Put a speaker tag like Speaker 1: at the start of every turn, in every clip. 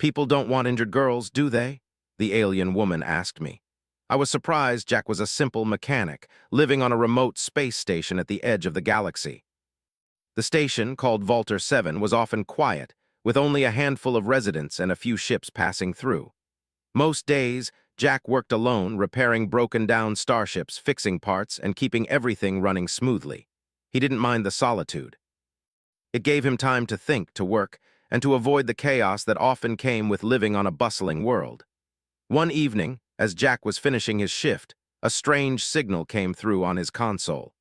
Speaker 1: People don't want injured girls, do they? The alien woman asked me. I was surprised Jack was a simple mechanic, living on a remote space station at the edge of the galaxy. The station, called Volter 7, was often quiet, with only a handful of residents and a few ships passing through. Most days, Jack worked alone, repairing broken-down starships, fixing parts, and keeping everything running smoothly. He didn't mind the solitude. It gave him time to think, to work, and to avoid the chaos that often came with living on a bustling world. One evening, as Jack was finishing his shift, a strange signal came through on his console.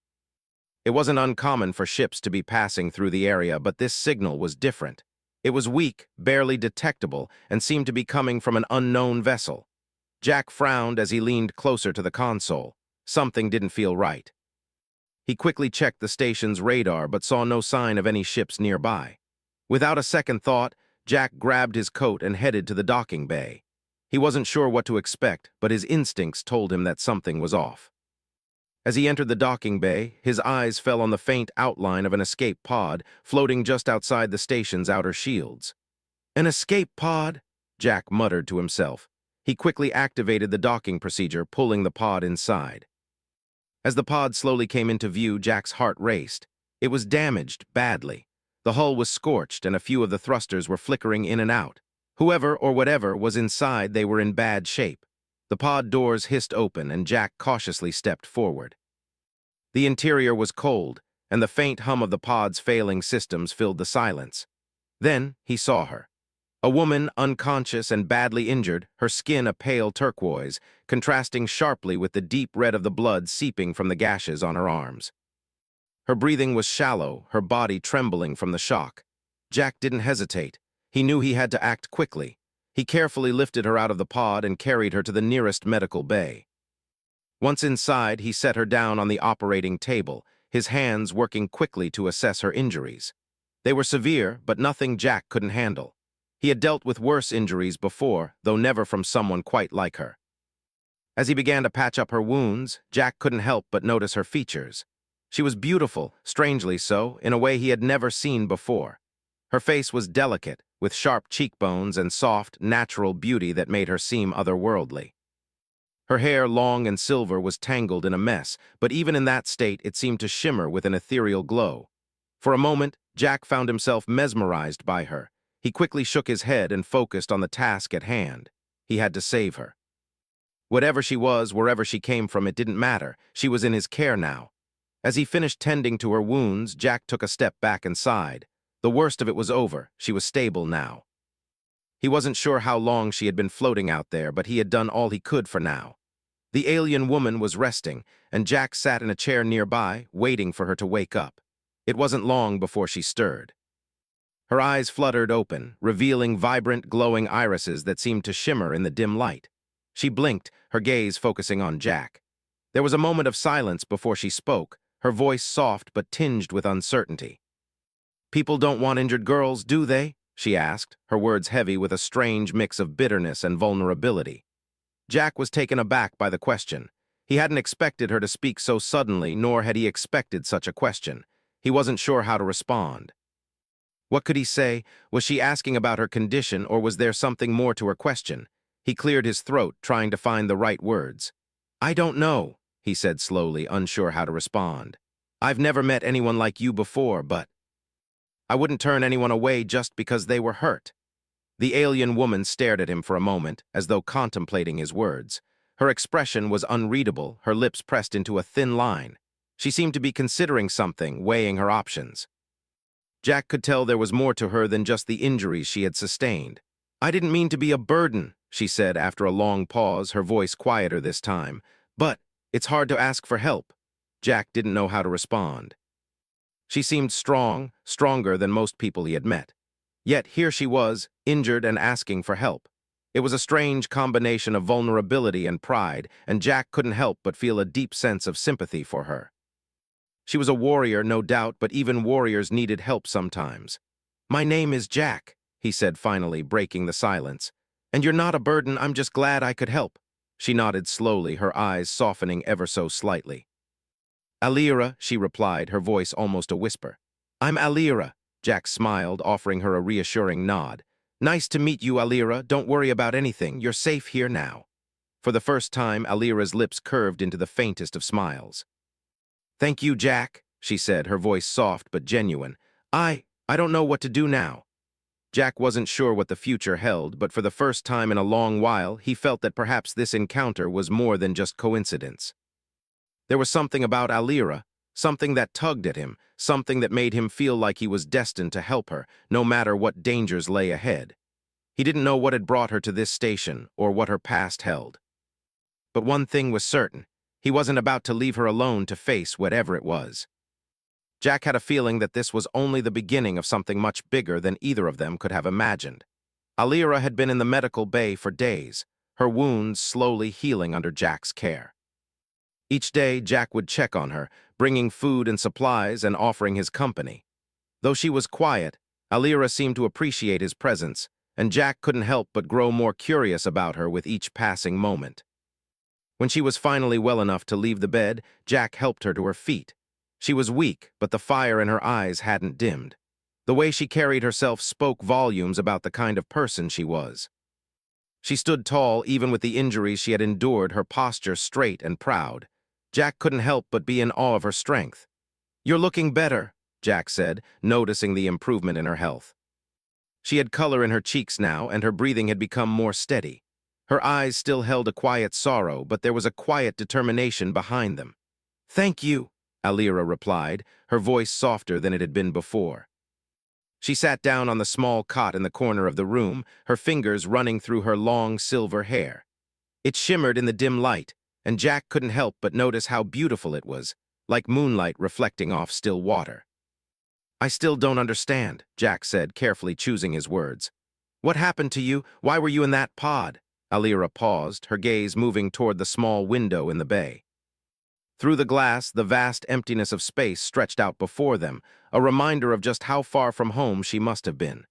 Speaker 1: It wasn't uncommon for ships to be passing through the area, but this signal was different. It was weak, barely detectable, and seemed to be coming from an unknown vessel. Jack frowned as he leaned closer to the console. Something didn't feel right. He quickly checked the station's radar but saw no sign of any ships nearby. Without a second thought, Jack grabbed his coat and headed to the docking bay. He wasn't sure what to expect, but his instincts told him that something was off. As he entered the docking bay, his eyes fell on the faint outline of an escape pod floating just outside the station's outer shields. An escape pod? Jack muttered to himself. He quickly activated the docking procedure, pulling the pod inside. As the pod slowly came into view, Jack's heart raced. It was damaged badly. The hull was scorched, and a few of the thrusters were flickering in and out. Whoever or whatever was inside, they were in bad shape. The pod doors hissed open, and Jack cautiously stepped forward. The interior was cold, and the faint hum of the pod's failing systems filled the silence. Then he saw her. A woman, unconscious and badly injured, her skin a pale turquoise, contrasting sharply with the deep red of the blood seeping from the gashes on her arms. Her breathing was shallow, her body trembling from the shock. Jack didn't hesitate. He knew he had to act quickly. He carefully lifted her out of the pod and carried her to the nearest medical bay. Once inside, he set her down on the operating table, his hands working quickly to assess her injuries. They were severe, but nothing Jack couldn't handle. He had dealt with worse injuries before, though never from someone quite like her. As he began to patch up her wounds, Jack couldn't help but notice her features. She was beautiful, strangely so, in a way he had never seen before. Her face was delicate, with sharp cheekbones and soft, natural beauty that made her seem otherworldly. Her hair, long and silver, was tangled in a mess, but even in that state it seemed to shimmer with an ethereal glow. For a moment, Jack found himself mesmerized by her. He quickly shook his head and focused on the task at hand. He had to save her. Whatever she was, wherever she came from, it didn't matter. She was in his care now. As he finished tending to her wounds, Jack took a step back and sighed. The worst of it was over. She was stable now. He wasn't sure how long she had been floating out there, but he had done all he could for now. The alien woman was resting, and Jack sat in a chair nearby, waiting for her to wake up. It wasn't long before she stirred. Her eyes fluttered open, revealing vibrant, glowing irises that seemed to shimmer in the dim light. She blinked, her gaze focusing on Jack. There was a moment of silence before she spoke, her voice soft but tinged with uncertainty. "People don't want injured girls, do they?" she asked, her words heavy with a strange mix of bitterness and vulnerability. Jack was taken aback by the question. He hadn't expected her to speak so suddenly, nor had he expected such a question. He wasn't sure how to respond. What could he say? Was she asking about her condition, or was there something more to her question? He cleared his throat, trying to find the right words. "I don't know," he said slowly, unsure how to respond. "I've never met anyone like you before, but I wouldn't turn anyone away just because they were hurt." The alien woman stared at him for a moment, as though contemplating his words. Her expression was unreadable, her lips pressed into a thin line. She seemed to be considering something, weighing her options. Jack could tell there was more to her than just the injuries she had sustained. "I didn't mean to be a burden," she said after a long pause, her voice quieter this time. "But it's hard to ask for help." Jack didn't know how to respond. She seemed strong, stronger than most people he had met. Yet here she was, injured and asking for help. It was a strange combination of vulnerability and pride, and Jack couldn't help but feel a deep sense of sympathy for her. She was a warrior, no doubt, but even warriors needed help sometimes. "My name is Jack," he said finally, breaking the silence. "And you're not a burden, I'm just glad I could help." She nodded slowly, her eyes softening ever so slightly. "Alira," she replied, her voice almost a whisper. "I'm Alira." Jack smiled, offering her a reassuring nod. Nice to meet you, Alira. Don't worry about anything. You're safe here now. For the first time, Alira's lips curved into the faintest of smiles. Thank you, Jack, she said, her voice soft but genuine. I don't know what to do now. Jack wasn't sure what the future held, but for the first time in a long while, he felt that perhaps this encounter was more than just coincidence. There was something about Alira, something that tugged at him, something that made him feel like he was destined to help her, no matter what dangers lay ahead. He didn't know what had brought her to this station or what her past held. But one thing was certain, he wasn't about to leave her alone to face whatever it was. Jack had a feeling that this was only the beginning of something much bigger than either of them could have imagined. Alira had been in the medical bay for days, her wounds slowly healing under Jack's care. Each day, Jack would check on her, bringing food and supplies and offering his company. Though she was quiet, Alira seemed to appreciate his presence, and Jack couldn't help but grow more curious about her with each passing moment. When she was finally well enough to leave the bed, Jack helped her to her feet. She was weak, but the fire in her eyes hadn't dimmed. The way she carried herself spoke volumes about the kind of person she was. She stood tall even with the injuries she had endured, her posture straight and proud. Jack couldn't help but be in awe of her strength. "You're looking better," Jack said, noticing the improvement in her health. She had color in her cheeks now, and her breathing had become more steady. Her eyes still held a quiet sorrow, but there was a quiet determination behind them. "Thank you," Alira replied, her voice softer than it had been before. She sat down on the small cot in the corner of the room, her fingers running through her long silver hair. It shimmered in the dim light, and Jack couldn't help but notice how beautiful it was, like moonlight reflecting off still water. "I still don't understand," Jack said, carefully choosing his words. "What happened to you? Why were you in that pod?" Alira paused, her gaze moving toward the small window in the bay. Through the glass, the vast emptiness of space stretched out before them, a reminder of just how far from home she must have been.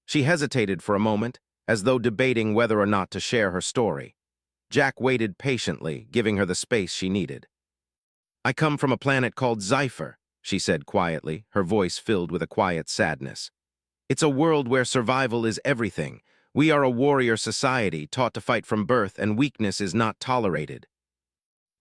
Speaker 1: She hesitated for a moment, as though debating whether or not to share her story. Jack waited patiently, giving her the space she needed. "I come from a planet called Scifi," she said quietly, her voice filled with a quiet sadness. "It's a world where survival is everything. We are a warrior society, taught to fight from birth, and weakness is not tolerated."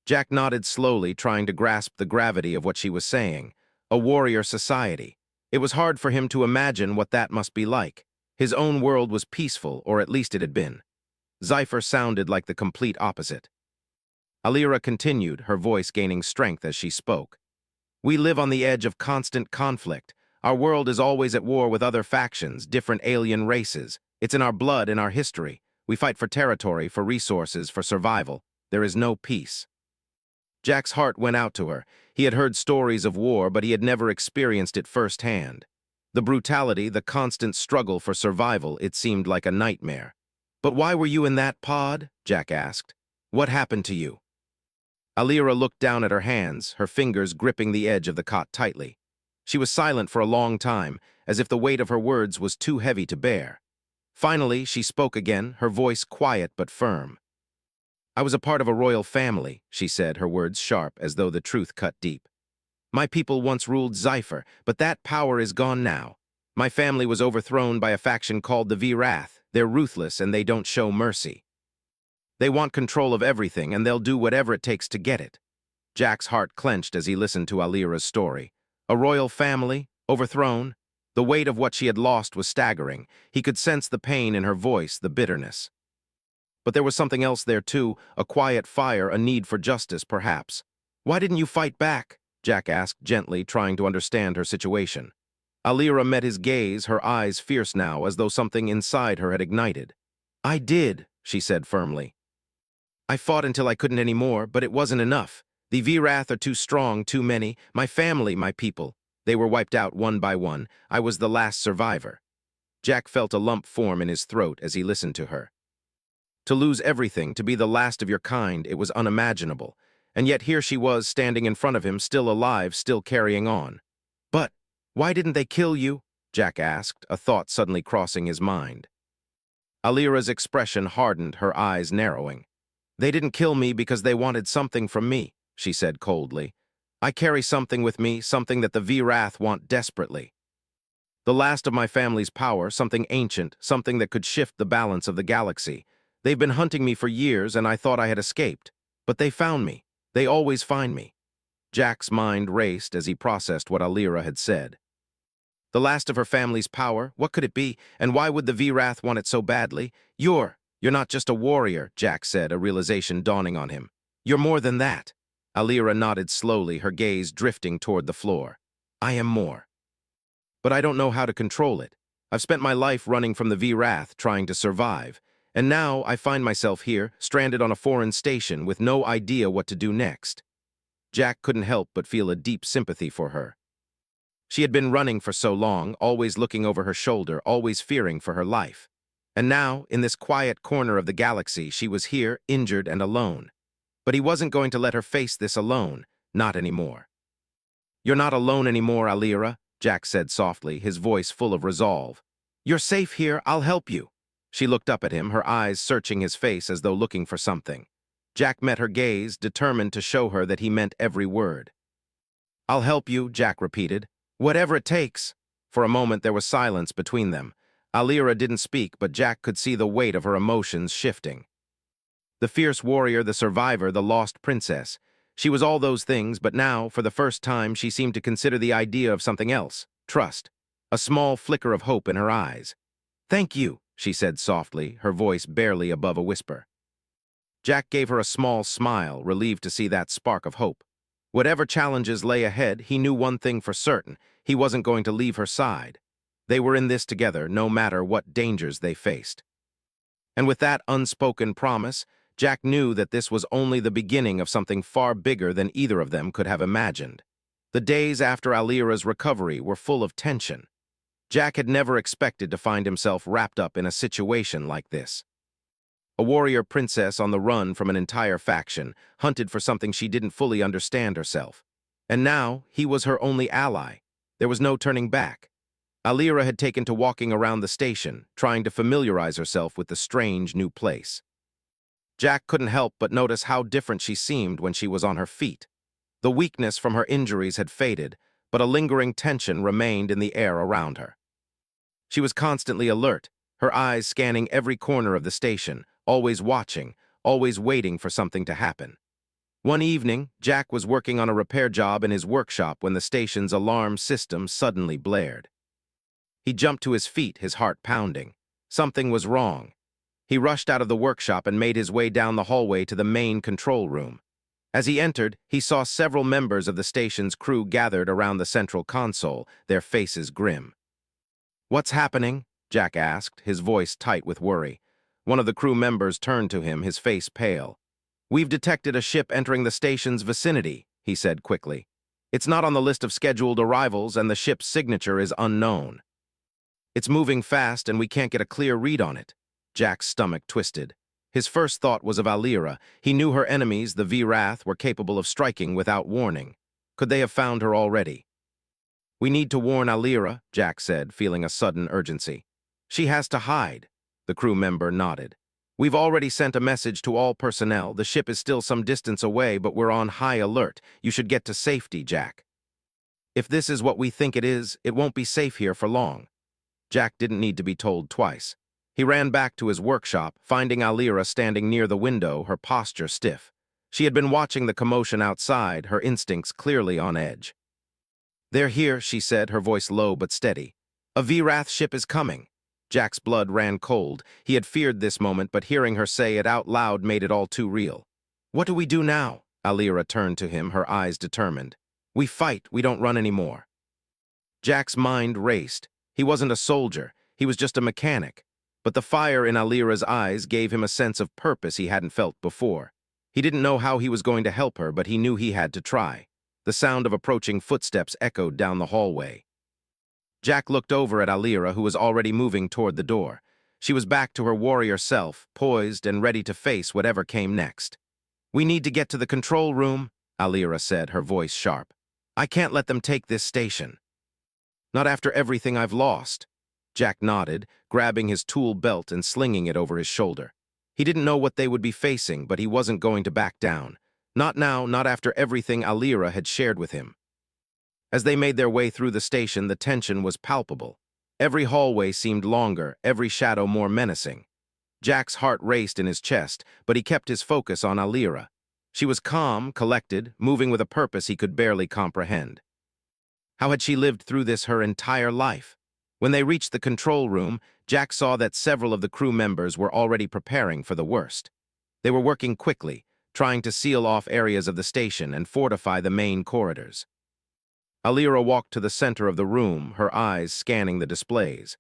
Speaker 1: Jack nodded slowly, trying to grasp the gravity of what she was saying. A warrior society. It was hard for him to imagine what that must be like. His own world was peaceful, or at least it had been. Scifi sounded like the complete opposite. Alira continued, her voice gaining strength as she spoke. "We live on the edge of constant conflict. Our world is always at war with other factions, different alien races. It's in our blood, in our history. We fight for territory, for resources, for survival. There is no peace." Jack's heart went out to her. He had heard stories of war, but he had never experienced it firsthand. The brutality, the constant struggle for survival, it seemed like a nightmare. "But why were you in that pod?" Jack asked. "What happened to you?" Alira looked down at her hands, her fingers gripping the edge of the cot tightly. She was silent for a long time, as if the weight of her words was too heavy to bear. Finally, she spoke again, her voice quiet but firm. "I was a part of a royal family," she said, her words sharp as though the truth cut deep. "My people once ruled Scifi, but that power is gone now. My family was overthrown by a faction called the Virath. They're ruthless and they don't show mercy. They want control of everything and they'll do whatever it takes to get it." Jack's heart clenched as he listened to Alira's story. A royal family, overthrown. The weight of what she had lost was staggering. He could sense the pain in her voice, the bitterness. But there was something else there too, a quiet fire, a need for justice, perhaps. "Why didn't you fight back?" Jack asked gently, trying to understand her situation. Alira met his gaze, her eyes fierce now, as though something inside her had ignited. "I did," she said firmly. "I fought until I couldn't anymore, but it wasn't enough. The Virath are too strong, too many. My family, my people. They were wiped out one by one. I was the last survivor." Jack felt a lump form in his throat as he listened to her. To lose everything, to be the last of your kind, it was unimaginable. And yet here she was, standing in front of him, still alive, still carrying on. "But why didn't they kill you?" Jack asked, a thought suddenly crossing his mind. Alira's expression hardened, her eyes narrowing. "They didn't kill me because they wanted something from me," she said coldly. "I carry something with me, something that the Virath want desperately." The last of my family's power, something ancient, something that could shift the balance of the galaxy. They've been hunting me for years, and I thought I had escaped. But they found me. They always find me. Jack's mind raced as he processed what Alira had said. The last of her family's power, what could it be, and why would the Vrath want it so badly? You're not just a warrior, Jack said, a realization dawning on him. You're more than that. Alira nodded slowly, her gaze drifting toward the floor. I am more. But I don't know how to control it. I've spent my life running from the Vrath, trying to survive. And now I find myself here, stranded on a foreign station, with no idea what to do next. Jack couldn't help but feel a deep sympathy for her. She had been running for so long, always looking over her shoulder, always fearing for her life. And now, in this quiet corner of the galaxy, she was here, injured and alone. But he wasn't going to let her face this alone, not anymore. You're not alone anymore, Alira, Jack said softly, his voice full of resolve. You're safe here, I'll help you. She looked up at him, her eyes searching his face as though looking for something. Jack met her gaze, determined to show her that he meant every word. I'll help you, Jack repeated. Whatever it takes. For a moment there was silence between them. Alira didn't speak, but Jack could see the weight of her emotions shifting. The fierce warrior, the survivor, the lost princess. She was all those things, but now, for the first time, she seemed to consider the idea of something else. Trust. A small flicker of hope in her eyes. Thank you, she said softly, her voice barely above a whisper. Jack gave her a small smile, relieved to see that spark of hope. Whatever challenges lay ahead, he knew one thing for certain. He wasn't going to leave her side. They were in this together, no matter what dangers they faced. And with that unspoken promise, Jack knew that this was only the beginning of something far bigger than either of them could have imagined. The days after Alira's recovery were full of tension. Jack had never expected to find himself wrapped up in a situation like this. A warrior princess on the run from an entire faction, hunted for something she didn't fully understand herself. And now, he was her only ally. There was no turning back. Alira had taken to walking around the station, trying to familiarize herself with the strange new place. Jack couldn't help but notice how different she seemed when she was on her feet. The weakness from her injuries had faded, but a lingering tension remained in the air around her. She was constantly alert, her eyes scanning every corner of the station, always watching, always waiting for something to happen. One evening, Jack was working on a repair job in his workshop when the station's alarm system suddenly blared. He jumped to his feet, his heart pounding. Something was wrong. He rushed out of the workshop and made his way down the hallway to the main control room. As he entered, he saw several members of the station's crew gathered around the central console, their faces grim. "What's happening?" Jack asked, his voice tight with worry. One of the crew members turned to him, his face pale. "We've detected a ship entering the station's vicinity," he said quickly. "It's not on the list of scheduled arrivals, and the ship's signature is unknown. It's moving fast, and we can't get a clear read on it." Jack's stomach twisted. His first thought was of Alira. He knew her enemies, the Vrath, were capable of striking without warning. Could they have found her already? "We need to warn Alira," Jack said, feeling a sudden urgency. "She has to hide." The crew member nodded. "We've already sent a message to all personnel. The ship is still some distance away, but we're on high alert. You should get to safety, Jack." "If this is what we think it is, it won't be safe here for long." Jack didn't need to be told twice. He ran back to his workshop, finding Alira standing near the window, her posture stiff. She had been watching the commotion outside, her instincts clearly on edge. "They're here," she said, her voice low but steady. "A Vrath ship is coming." Jack's blood ran cold. He had feared this moment, but hearing her say it out loud made it all too real. "What do we do now?" Alira turned to him, her eyes determined. "We fight, we don't run anymore." Jack's mind raced. He wasn't a soldier, he was just a mechanic. But the fire in Alira's eyes gave him a sense of purpose he hadn't felt before. He didn't know how he was going to help her, but he knew he had to try. The sound of approaching footsteps echoed down the hallway. Jack looked over at Alira, who was already moving toward the door. She was back to her warrior self, poised and ready to face whatever came next. "We need to get to the control room," Alira said, her voice sharp. "I can't let them take this station. Not after everything I've lost." Jack nodded, grabbing his tool belt and slinging it over his shoulder. He didn't know what they would be facing, but he wasn't going to back down. Not now, not after everything Alira had shared with him. As they made their way through the station, the tension was palpable. Every hallway seemed longer, every shadow more menacing. Jack's heart raced in his chest, but he kept his focus on Alira. She was calm, collected, moving with a purpose he could barely comprehend. How had she lived through this her entire life? When they reached the control room, Jack saw that several of the crew members were already preparing for the worst. They were working quickly, trying to seal off areas of the station and fortify the main corridors. Alira walked to the center of the room, her eyes scanning the displays.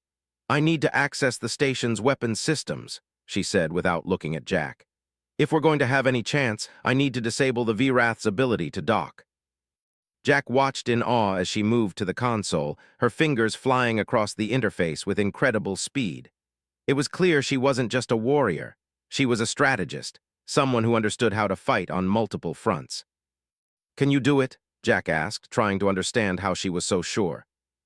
Speaker 1: "I need to access the station's weapons systems," she said without looking at Jack. "If we're going to have any chance, I need to disable the Vrath's ability to dock." Jack watched in awe as she moved to the console, her fingers flying across the interface with incredible speed. It was clear she wasn't just a warrior. She was a strategist, someone who understood how to fight on multiple fronts. "Can you do it?" Jack asked, trying to understand how she was so sure.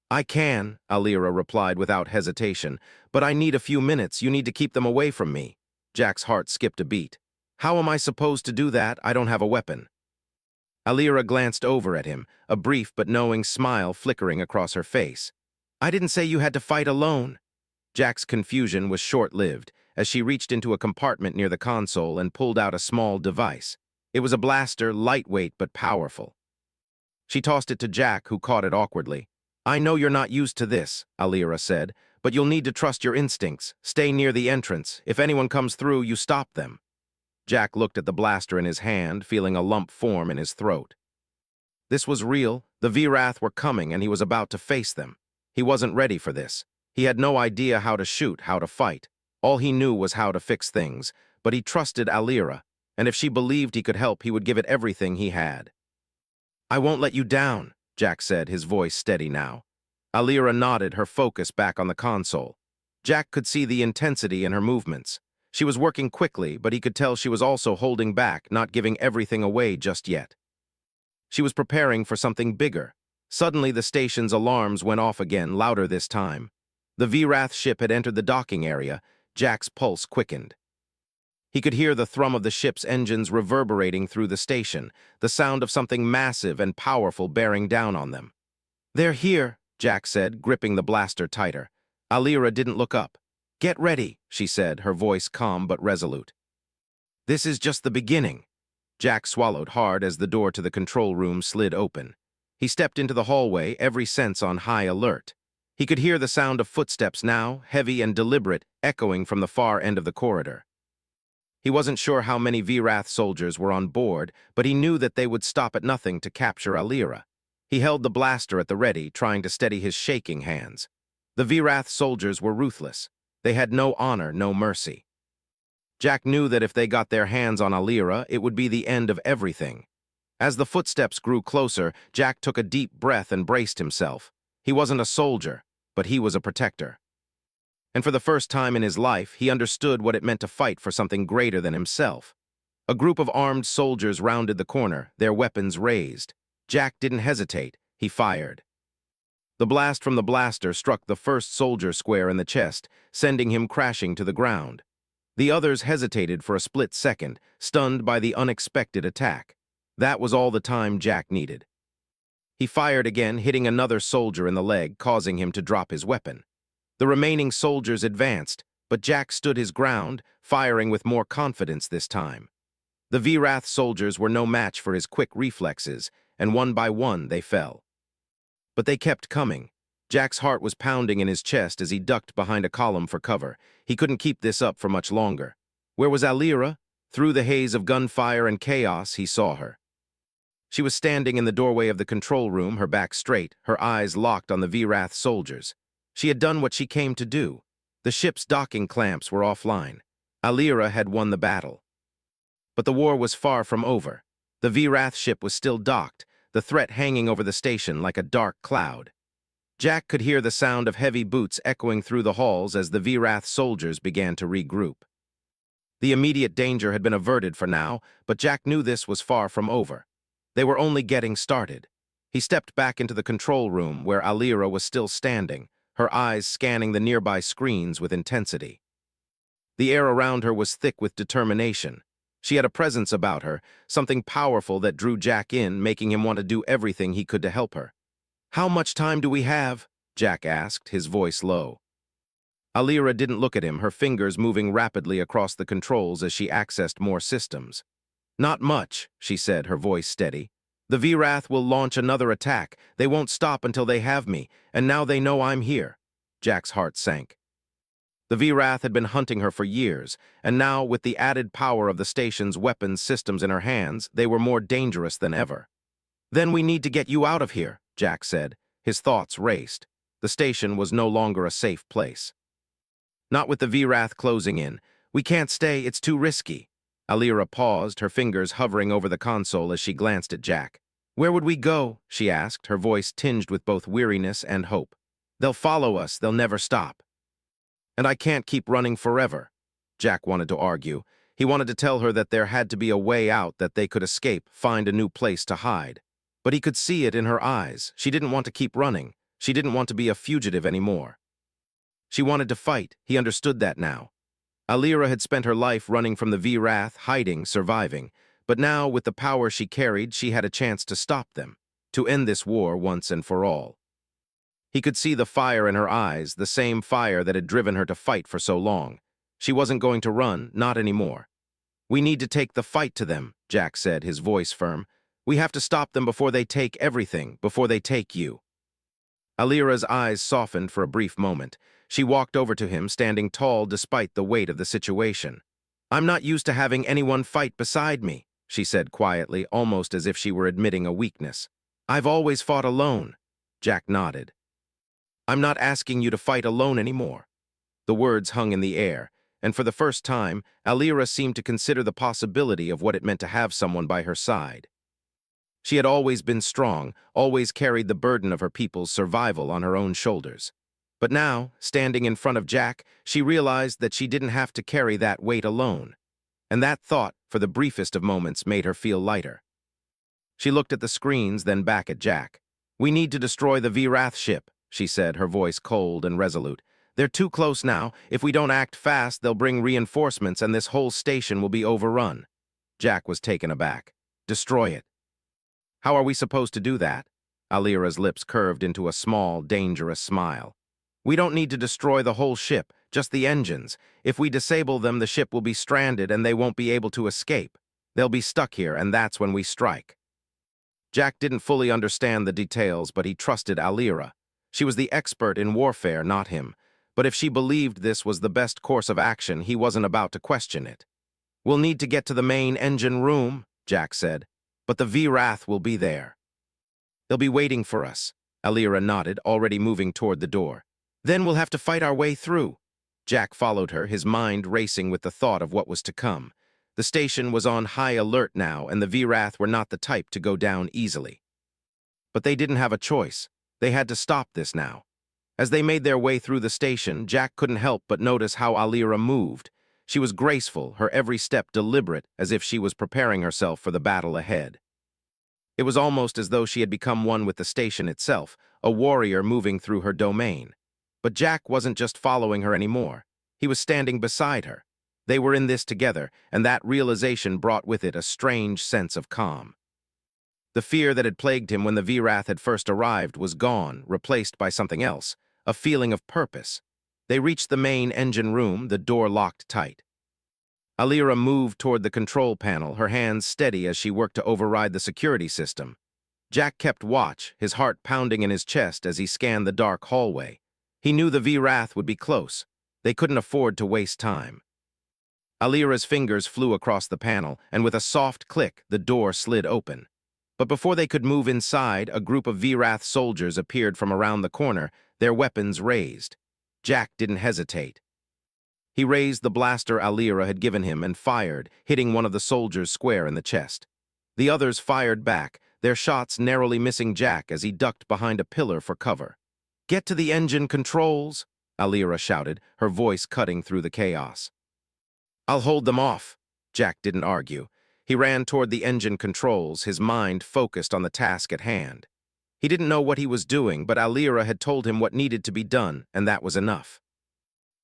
Speaker 1: "I can," Alira replied without hesitation, "but I need a few minutes. You need to keep them away from me." Jack's heart skipped a beat. "How am I supposed to do that? I don't have a weapon." Alira glanced over at him, a brief but knowing smile flickering across her face. "I didn't say you had to fight alone." Jack's confusion was short-lived, as she reached into a compartment near the console and pulled out a small device. It was a blaster, lightweight but powerful. She tossed it to Jack, who caught it awkwardly. "I know you're not used to this," Alira said, "but you'll need to trust your instincts. Stay near the entrance. If anyone comes through, you stop them." Jack looked at the blaster in his hand, feeling a lump form in his throat. This was real. The Vrath were coming, and he was about to face them. He wasn't ready for this. He had no idea how to shoot, how to fight. All he knew was how to fix things, but he trusted Alira, and if she believed he could help, he would give it everything he had. "I won't let you down," Jack said, his voice steady now. Alira nodded, her focus back on the console. Jack could see the intensity in her movements. She was working quickly, but he could tell she was also holding back, not giving everything away just yet. She was preparing for something bigger. Suddenly, the station's alarms went off again, louder this time. The Vrath ship had entered the docking area. Jack's pulse quickened. He could hear the thrum of the ship's engines reverberating through the station, the sound of something massive and powerful bearing down on them. "They're here," Jack said, gripping the blaster tighter. Alira didn't look up. "Get ready," she said, her voice calm but resolute. "This is just the beginning." Jack swallowed hard as the door to the control room slid open. He stepped into the hallway, every sense on high alert. He could hear the sound of footsteps now, heavy and deliberate, echoing from the far end of the corridor. He wasn't sure how many Vrath soldiers were on board, but he knew that they would stop at nothing to capture Alira. He held the blaster at the ready, trying to steady his shaking hands. The Vrath soldiers were ruthless. They had no honor, no mercy. Jack knew that if they got their hands on Alira, it would be the end of everything. As the footsteps grew closer, Jack took a deep breath and braced himself. He wasn't a soldier, but he was a protector. And for the first time in his life, he understood what it meant to fight for something greater than himself. A group of armed soldiers rounded the corner, their weapons raised. Jack didn't hesitate. He fired. The blast from the blaster struck the first soldier square in the chest, sending him crashing to the ground. The others hesitated for a split second, stunned by the unexpected attack. That was all the time Jack needed. He fired again, hitting another soldier in the leg, causing him to drop his weapon. The remaining soldiers advanced, but Jack stood his ground, firing with more confidence this time. The Vrath soldiers were no match for his quick reflexes, and one by one they fell. But they kept coming. Jack's heart was pounding in his chest as he ducked behind a column for cover. He couldn't keep this up for much longer. Where was Alira? Through the haze of gunfire and chaos, he saw her. She was standing in the doorway of the control room, her back straight, her eyes locked on the Vrath soldiers. She had done what she came to do. The ship's docking clamps were offline. Alira had won the battle. But the war was far from over. The Vrath ship was still docked, the threat hanging over the station like a dark cloud. Jack could hear the sound of heavy boots echoing through the halls as the Vrath soldiers began to regroup. The immediate danger had been averted for now, but Jack knew this was far from over. They were only getting started. He stepped back into the control room where Alira was still standing, her eyes scanning the nearby screens with intensity. The air around her was thick with determination. She had a presence about her, something powerful that drew Jack in, making him want to do everything he could to help her. "How much time do we have?" Jack asked, his voice low. Alira didn't look at him, her fingers moving rapidly across the controls as she accessed more systems. Not much, she said, her voice steady. The V-Wrath will launch another attack. They won't stop until they have me, and now they know I'm here. Jack's heart sank. The V-Wrath had been hunting her for years, and now, with the added power of the station's weapons systems in her hands, they were more dangerous than ever. Then we need to get you out of here, Jack said. His thoughts raced. The station was no longer a safe place. Not with the V-Wrath closing in. We can't stay, it's too risky. Alira paused, her fingers hovering over the console as she glanced at Jack. Where would we go? She asked, her voice tinged with both weariness and hope. They'll follow us, they'll never stop. And I can't keep running forever. Jack wanted to argue. He wanted to tell her that there had to be a way out, that they could escape, find a new place to hide. But he could see it in her eyes. She didn't want to keep running. She didn't want to be a fugitive anymore. She wanted to fight. He understood that now. Alira had spent her life running from the V-Wrath, hiding, surviving. But now, with the power she carried, she had a chance to stop them, to end this war once and for all. He could see the fire in her eyes, the same fire that had driven her to fight for so long. She wasn't going to run, not anymore. We need to take the fight to them, Jack said, his voice firm. We have to stop them before they take everything, before they take you. Alira's eyes softened for a brief moment. She walked over to him, standing tall despite the weight of the situation. I'm not used to having anyone fight beside me, she said quietly, almost as if she were admitting a weakness. I've always fought alone. Jack nodded. I'm not asking you to fight alone anymore. The words hung in the air, and for the first time, Alira seemed to consider the possibility of what it meant to have someone by her side. She had always been strong, always carried the burden of her people's survival on her own shoulders. But now, standing in front of Jack, she realized that she didn't have to carry that weight alone. And that thought, for the briefest of moments, made her feel lighter. She looked at the screens, then back at Jack. We need to destroy the V-Wrath ship, she said, her voice cold and resolute. They're too close now. If we don't act fast, they'll bring reinforcements and this whole station will be overrun. Jack was taken aback. Destroy it. How are we supposed to do that? Alira's lips curved into a small, dangerous smile. We don't need to destroy the whole ship, just the engines. If we disable them, the ship will be stranded and they won't be able to escape. They'll be stuck here, and that's when we strike. Jack didn't fully understand the details, but he trusted Alira. She was the expert in warfare, not him. But if she believed this was the best course of action, he wasn't about to question it. We'll need to get to the main engine room, Jack said. But the V-Wrath will be there. They'll be waiting for us. Alira nodded, already moving toward the door. Then we'll have to fight our way through. Jack followed her, his mind racing with the thought of what was to come. The station was on high alert now, and the V-Wrath were not the type to go down easily. But they didn't have a choice. They had to stop this now. As they made their way through the station, Jack couldn't help but notice how Alira moved. She was graceful, her every step deliberate, as if she was preparing herself for the battle ahead. It was almost as though she had become one with the station itself, a warrior moving through her domain. But Jack wasn't just following her anymore. He was standing beside her. They were in this together, and that realization brought with it a strange sense of calm. The fear that had plagued him when the V-Wrath had first arrived was gone, replaced by something else, a feeling of purpose. They reached the main engine room, the door locked tight. Alira moved toward the control panel, her hands steady as she worked to override the security system. Jack kept watch, his heart pounding in his chest as he scanned the dark hallway. He knew the V-Wrath would be close. They couldn't afford to waste time. Alira's fingers flew across the panel, and with a soft click, the door slid open. But before they could move inside, a group of V-Wrath soldiers appeared from around the corner, their weapons raised. Jack didn't hesitate. He raised the blaster Alira had given him and fired, hitting one of the soldiers square in the chest. The others fired back, their shots narrowly missing Jack as he ducked behind a pillar for cover. Get to the engine controls, Alira shouted, her voice cutting through the chaos. I'll hold them off. Jack didn't argue. He ran toward the engine controls, his mind focused on the task at hand. He didn't know what he was doing, but Alira had told him what needed to be done, and that was enough.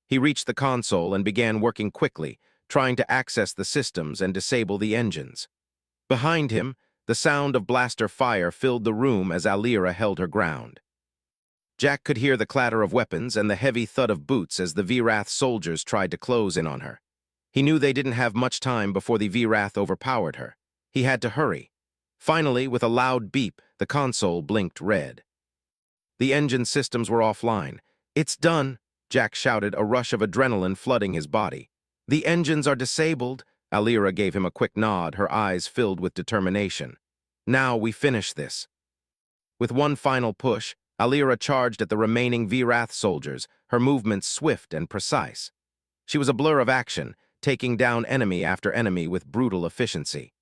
Speaker 1: He reached the console and began working quickly, trying to access the systems and disable the engines. Behind him, the sound of blaster fire filled the room as Alira held her ground. Jack could hear the clatter of weapons and the heavy thud of boots as the Virath soldiers tried to close in on her. He knew they didn't have much time before the Virath overpowered her. He had to hurry. Finally, with a loud beep, the console blinked red. The engine systems were offline. "It's done," Jack shouted, a rush of adrenaline flooding his body. "The engines are disabled." Alira gave him a quick nod, her eyes filled with determination. "Now we finish this." With one final push, Alira charged at the remaining Virath soldiers, her movements swift and precise. She was a blur of action, taking down enemy after enemy with brutal efficiency.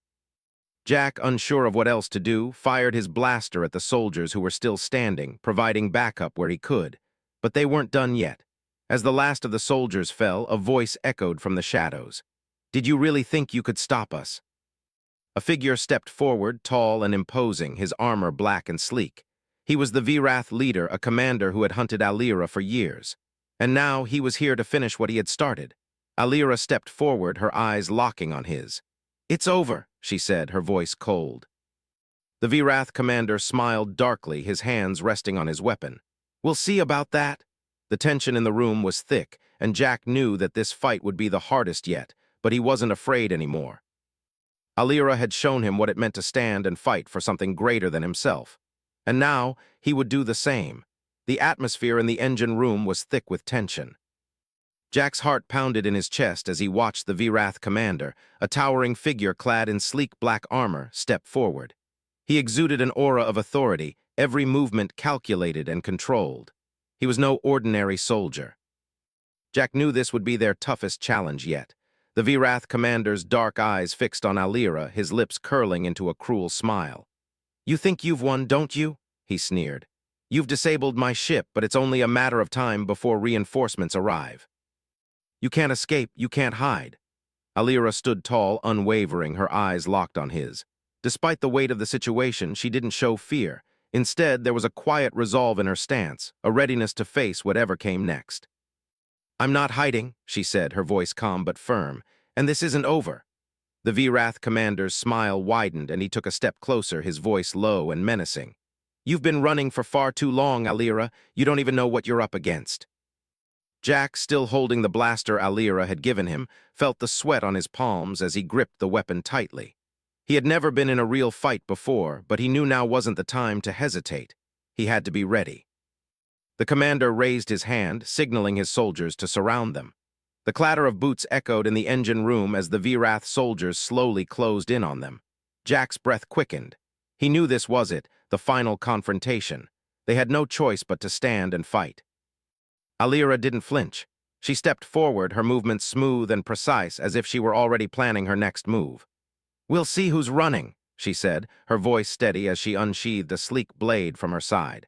Speaker 1: Jack, unsure of what else to do, fired his blaster at the soldiers who were still standing, providing backup where he could. But they weren't done yet. As the last of the soldiers fell, a voice echoed from the shadows. "Did you really think you could stop us?" A figure stepped forward, tall and imposing, his armor black and sleek. He was the Virath leader, a commander who had hunted Alira for years. And now he was here to finish what he had started. Alira stepped forward, her eyes locking on his. "It's over," she said, her voice cold. The Virath commander smiled darkly, his hands resting on his weapon. "We'll see about that." The tension in the room was thick, and Jack knew that this fight would be the hardest yet, but he wasn't afraid anymore. Alira had shown him what it meant to stand and fight for something greater than himself. And now he would do the same. The atmosphere in the engine room was thick with tension. Jack's heart pounded in his chest as he watched the Virath commander, a towering figure clad in sleek black armor, step forward. He exuded an aura of authority, every movement calculated and controlled. He was no ordinary soldier. Jack knew this would be their toughest challenge yet. The Virath commander's dark eyes fixed on Alira, his lips curling into a cruel smile. "You think you've won, don't you?" he sneered. "You've disabled my ship, but it's only a matter of time before reinforcements arrive. You can't escape, you can't hide." Alira stood tall, unwavering, her eyes locked on his. Despite the weight of the situation, she didn't show fear. Instead, there was a quiet resolve in her stance, a readiness to face whatever came next. "I'm not hiding," she said, her voice calm but firm, "and this isn't over." The Virath commander's smile widened, and he took a step closer, his voice low and menacing. "You've been running for far too long, Alira. You don't even know what you're up against." Jack, still holding the blaster Alira had given him, felt the sweat on his palms as he gripped the weapon tightly. He had never been in a real fight before, but he knew now wasn't the time to hesitate. He had to be ready. The commander raised his hand, signaling his soldiers to surround them. The clatter of boots echoed in the engine room as the Virath soldiers slowly closed in on them. Jack's breath quickened. He knew this was it, the final confrontation. They had no choice but to stand and fight. Alira didn't flinch. She stepped forward, her movements smooth and precise, as if she were already planning her next move. "We'll see who's running," she said, her voice steady as she unsheathed a sleek blade from her side.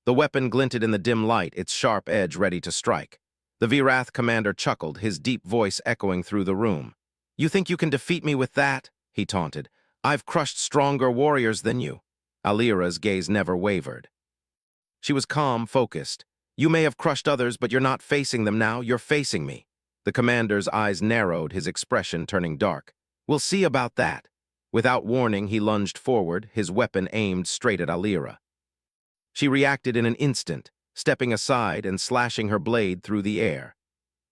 Speaker 1: The weapon glinted in the dim light, its sharp edge ready to strike. The Virath commander chuckled, his deep voice echoing through the room. "You think you can defeat me with that?" he taunted. "I've crushed stronger warriors than you." Alira's gaze never wavered. She was calm, focused. "You may have crushed others, but you're not facing them now, you're facing me." The commander's eyes narrowed, his expression turning dark. "We'll see about that." Without warning, he lunged forward, his weapon aimed straight at Alira. She reacted in an instant, stepping aside and slashing her blade through the air.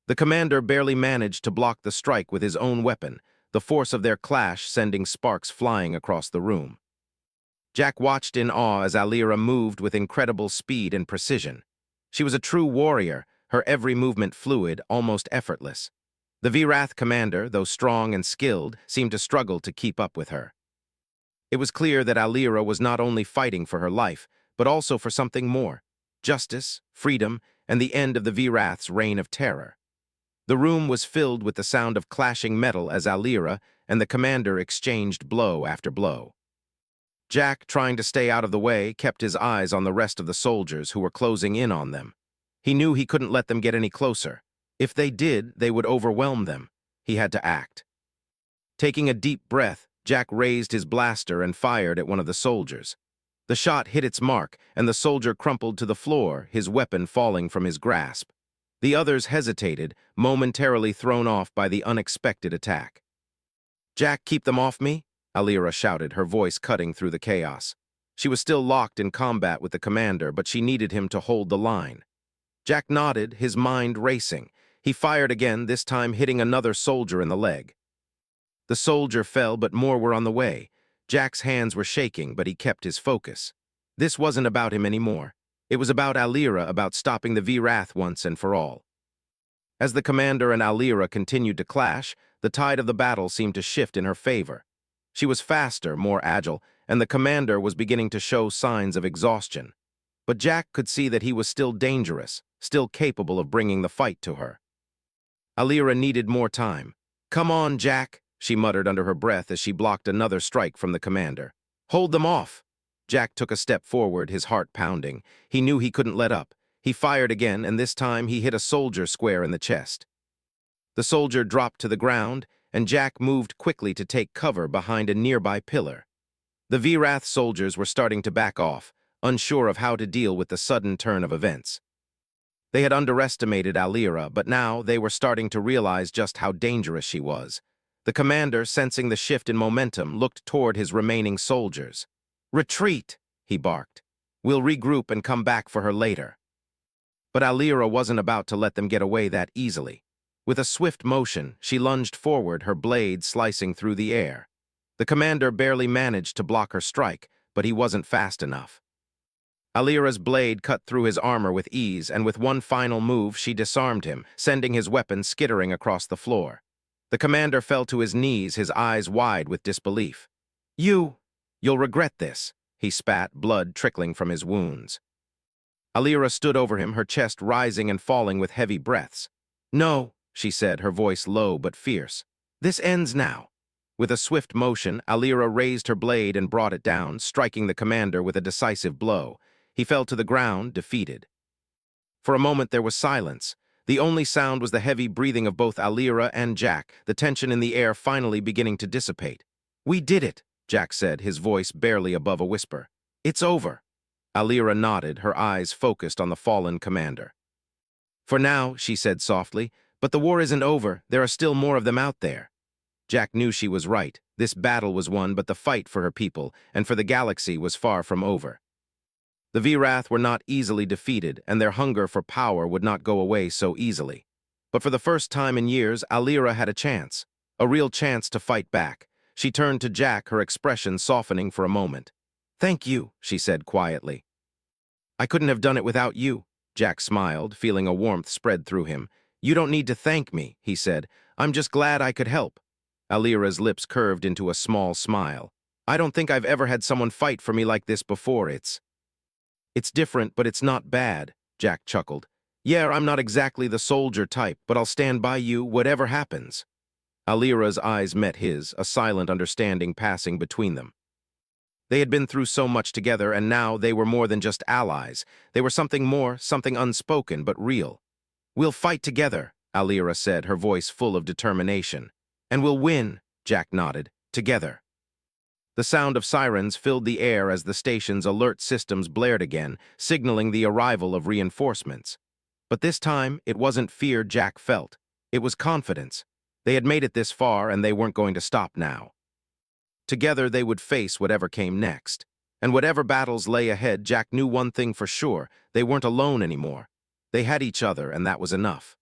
Speaker 1: The commander barely managed to block the strike with his own weapon, the force of their clash sending sparks flying across the room. Jack watched in awe as Alira moved with incredible speed and precision. She was a true warrior, her every movement fluid, almost effortless. The Virath commander, though strong and skilled, seemed to struggle to keep up with her. It was clear that Alira was not only fighting for her life, but also for something more: justice, freedom, and the end of the Virath's reign of terror. The room was filled with the sound of clashing metal as Alira and the commander exchanged blow after blow. Jack, trying to stay out of the way, kept his eyes on the rest of the soldiers who were closing in on them. He knew he couldn't let them get any closer. If they did, they would overwhelm them. He had to act. Taking a deep breath, Jack raised his blaster and fired at one of the soldiers. The shot hit its mark, and the soldier crumpled to the floor, his weapon falling from his grasp. The others hesitated, momentarily thrown off by the unexpected attack. "Jack, keep them off me," Alira shouted, her voice cutting through the chaos. She was still locked in combat with the commander, but she needed him to hold the line. Jack nodded, his mind racing. He fired again, this time hitting another soldier in the leg. The soldier fell, but more were on the way. Jack's hands were shaking, but he kept his focus. This wasn't about him anymore. It was about Alira, about stopping the V-Wrath once and for all. As the commander and Alira continued to clash, the tide of the battle seemed to shift in her favor. She was faster, more agile, and the commander was beginning to show signs of exhaustion. But Jack could see that he was still dangerous, still capable of bringing the fight to her. Alira needed more time. "Come on, Jack," she muttered under her breath as she blocked another strike from the commander. "Hold them off." Jack took a step forward, his heart pounding. He knew he couldn't let up. He fired again, and this time he hit a soldier square in the chest. The soldier dropped to the ground, and Jack moved quickly to take cover behind a nearby pillar. The V-Wrath soldiers were starting to back off, unsure of how to deal with the sudden turn of events. They had underestimated Alira, but now they were starting to realize just how dangerous she was. The commander, sensing the shift in momentum, looked toward his remaining soldiers. "Retreat," he barked. "We'll regroup and come back for her later." But Alira wasn't about to let them get away that easily. With a swift motion, she lunged forward, her blade slicing through the air. The commander barely managed to block her strike, but he wasn't fast enough. Alira's blade cut through his armor with ease, and with one final move, she disarmed him, sending his weapon skittering across the floor. The commander fell to his knees, his eyes wide with disbelief. You'll regret this," he spat, blood trickling from his wounds. Alira stood over him, her chest rising and falling with heavy breaths. "No," she said, her voice low but fierce. "This ends now." With a swift motion, Alira raised her blade and brought it down, striking the commander with a decisive blow. He fell to the ground, defeated. For a moment there was silence. The only sound was the heavy breathing of both Alira and Jack, the tension in the air finally beginning to dissipate. "We did it," Jack said, his voice barely above a whisper. "It's over." Alira nodded, her eyes focused on the fallen commander. "For now," she said softly, "but the war isn't over. There are still more of them out there." Jack knew she was right. This battle was won, but the fight for her people and for the galaxy was far from over. The V-Wrath were not easily defeated, and their hunger for power would not go away so easily. But for the first time in years, Alira had a chance, a real chance to fight back. She turned to Jack, her expression softening for a moment. "Thank you," she said quietly. "I couldn't have done it without you," Jack smiled, feeling a warmth spread through him. "You don't need to thank me," he said. "I'm just glad I could help." Alira's lips curved into a small smile. "I don't think I've ever had someone fight for me like this before. It's different, but it's not bad," Jack chuckled. "Yeah, I'm not exactly the soldier type, but I'll stand by you, whatever happens." Alira's eyes met his, a silent understanding passing between them. They had been through so much together, and now they were more than just allies. They were something more, something unspoken but real. "We'll fight together," Alira said, her voice full of determination. "And we'll win," Jack nodded, "together." The sound of sirens filled the air as the station's alert systems blared again, signaling the arrival of reinforcements. But this time, it wasn't fear Jack felt. It was confidence. They had made it this far, and they weren't going to stop now. Together, they would face whatever came next. And whatever battles lay ahead, Jack knew one thing for sure: they weren't alone anymore. They had each other, and that was enough.